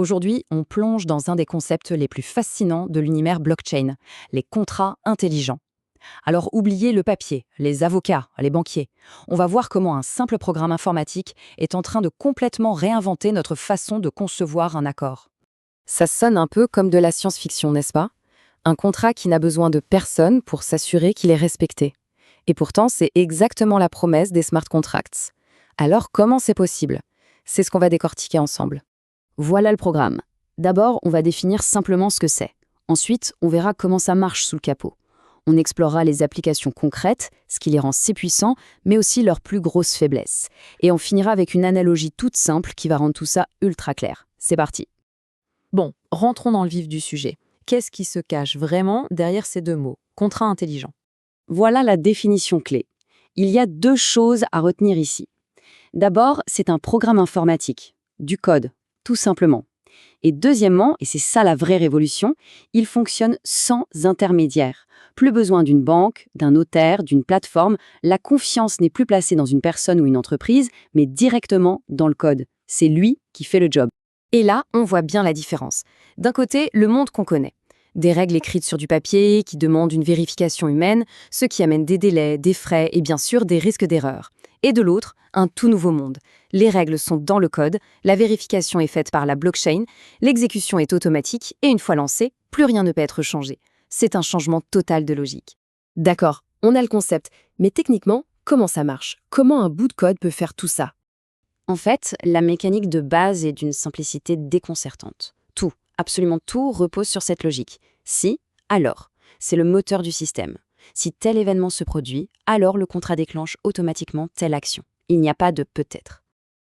Aujourd'hui, on plonge dans un des concepts les plus fascinants de l'univers blockchain, les contrats intelligents. Alors oubliez le papier, les avocats, les banquiers. On va voir comment un simple programme informatique est en train de complètement réinventer notre façon de concevoir un accord. Ça sonne un peu comme de la science-fiction, n'est-ce pas? Un contrat qui n'a besoin de personne pour s'assurer qu'il est respecté. Et pourtant, c'est exactement la promesse des smart contracts. Alors comment c'est possible? C'est ce qu'on va décortiquer ensemble. Voilà le programme. D'abord, on va définir simplement ce que c'est. Ensuite, on verra comment ça marche sous le capot. On explorera les applications concrètes, ce qui les rend si puissants, mais aussi leurs plus grosses faiblesses. Et on finira avec une analogie toute simple qui va rendre tout ça ultra clair. C'est parti. Bon, rentrons dans le vif du sujet. Qu'est-ce qui se cache vraiment derrière ces deux mots, contrat intelligent? Voilà la définition clé. Il y a deux choses à retenir ici. D'abord, c'est un programme informatique, du code, tout simplement. Et deuxièmement, et c'est ça la vraie révolution, il fonctionne sans intermédiaire. Plus besoin d'une banque, d'un notaire, d'une plateforme. La confiance n'est plus placée dans une personne ou une entreprise, mais directement dans le code. C'est lui qui fait le job. Et là, on voit bien la différence. D'un côté, le monde qu'on connaît. Des règles écrites sur du papier qui demandent une vérification humaine, ce qui amène des délais, des frais et bien sûr des risques d'erreur. Et de l'autre, un tout nouveau monde. Les règles sont dans le code, la vérification est faite par la blockchain, l'exécution est automatique et une fois lancée, plus rien ne peut être changé. C'est un changement total de logique. D'accord, on a le concept, mais techniquement, comment ça marche? Comment un bout de code peut faire tout ça? En fait, la mécanique de base est d'une simplicité déconcertante. Tout, absolument tout, repose sur cette logique. Si, alors. C'est le moteur du système. Si tel événement se produit, alors le contrat déclenche automatiquement telle action. Il n'y a pas de peut-être.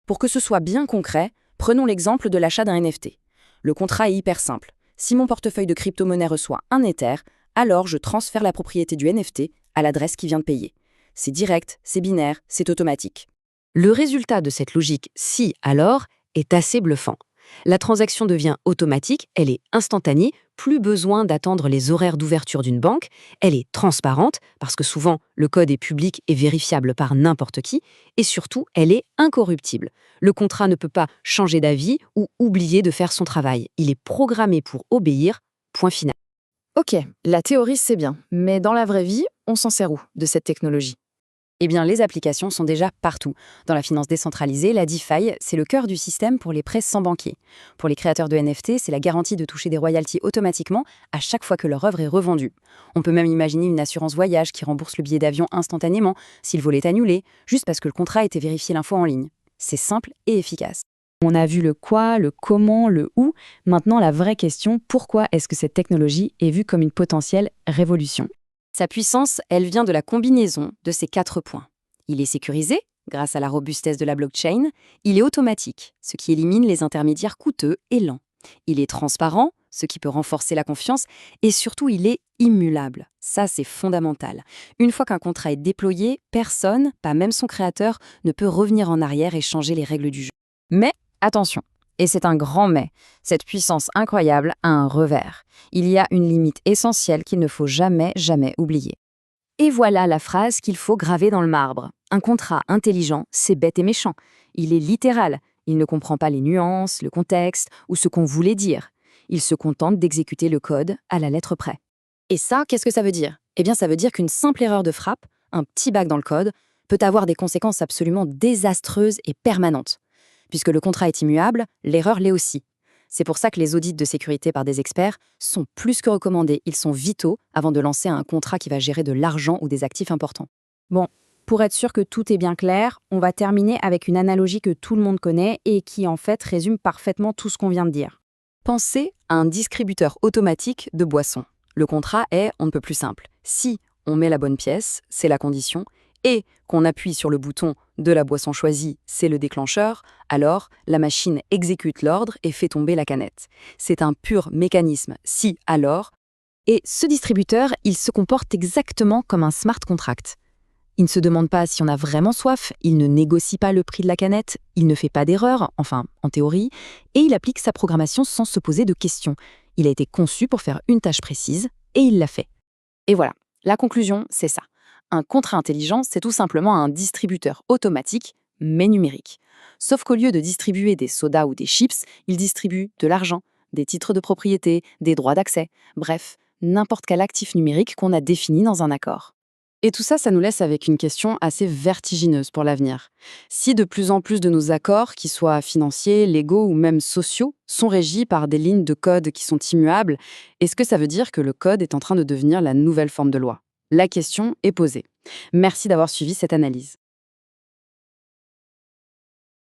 Pour que ce soit bien concret, prenons l'exemple de l'achat d'un NFT. Le contrat est hyper simple. Si mon portefeuille de crypto-monnaie reçoit un Ether, alors je transfère la propriété du NFT à l'adresse qui vient de payer. C'est direct, c'est binaire, c'est automatique. Le résultat de cette logique si alors est assez bluffant. La transaction devient automatique, elle est instantanée, plus besoin d'attendre les horaires d'ouverture d'une banque, elle est transparente, parce que souvent le code est public et vérifiable par n'importe qui, et surtout elle est incorruptible. Le contrat ne peut pas changer d'avis ou oublier de faire son travail. Il est programmé pour obéir, point final. Ok, la théorie c'est bien, mais dans la vraie vie, on s'en sert où de cette technologie? Eh bien, les applications sont déjà partout. Dans la finance décentralisée, la DeFi, c'est le cœur du système pour les prêts sans banquier. Pour les créateurs de NFT, c'est la garantie de toucher des royalties automatiquement à chaque fois que leur œuvre est revendue. On peut même imaginer une assurance voyage qui rembourse le billet d'avion instantanément si le vol est annulé, juste parce que le contrat a été vérifié l'info en ligne. C'est simple et efficace. On a vu le quoi, le comment, le où. Maintenant, la vraie question, pourquoi est-ce que cette technologie est vue comme une potentielle révolution? Sa puissance, elle vient de la combinaison de ces 4 points. Il est sécurisé, grâce à la robustesse de la blockchain. Il est automatique, ce qui élimine les intermédiaires coûteux et lents. Il est transparent, ce qui peut renforcer la confiance. Et surtout, il est immutable. Ça, c'est fondamental. Une fois qu'un contrat est déployé, personne, pas même son créateur, ne peut revenir en arrière et changer les règles du jeu. Mais attention, et c'est un grand mais, cette puissance incroyable a un revers. Il y a une limite essentielle qu'il ne faut jamais oublier. Et voilà la phrase qu'il faut graver dans le marbre. Un contrat intelligent, c'est bête et méchant. Il est littéral. Il ne comprend pas les nuances, le contexte ou ce qu'on voulait dire. Il se contente d'exécuter le code à la lettre près. Et ça, qu'est-ce que ça veut dire? Eh bien, ça veut dire qu'une simple erreur de frappe, un petit bug dans le code, peut avoir des conséquences absolument désastreuses et permanentes. Puisque le contrat est immuable, l'erreur l'est aussi. C'est pour ça que les audits de sécurité par des experts sont plus que recommandés. Ils sont vitaux avant de lancer un contrat qui va gérer de l'argent ou des actifs importants. Bon, pour être sûr que tout est bien clair, on va terminer avec une analogie que tout le monde connaît et qui en fait résume parfaitement tout ce qu'on vient de dire. Pensez à un distributeur automatique de boissons. Le contrat est on ne peut plus simple. Si on met la bonne pièce, c'est la condition, et qu'on appuie sur le bouton de la boisson choisie, c'est le déclencheur, alors la machine exécute l'ordre et fait tomber la canette. C'est un pur mécanisme si-alors. Et ce distributeur, il se comporte exactement comme un smart contract. Il ne se demande pas si on a vraiment soif, il ne négocie pas le prix de la canette, il ne fait pas d'erreur, enfin en théorie, et il applique sa programmation sans se poser de questions. Il a été conçu pour faire une tâche précise, et il l'a fait. Et voilà, la conclusion, c'est ça. Un contrat intelligent, c'est tout simplement un distributeur automatique mais numérique. Sauf qu'au lieu de distribuer des sodas ou des chips, ils distribuent de l'argent, des titres de propriété, des droits d'accès, bref, n'importe quel actif numérique qu'on a défini dans un accord. Et tout ça, ça nous laisse avec une question assez vertigineuse pour l'avenir. Si de plus en plus de nos accords, qu'ils soient financiers, légaux ou même sociaux, sont régis par des lignes de code qui sont immuables, est-ce que ça veut dire que le code est en train de devenir la nouvelle forme de loi? La question est posée. Merci d'avoir suivi cette analyse.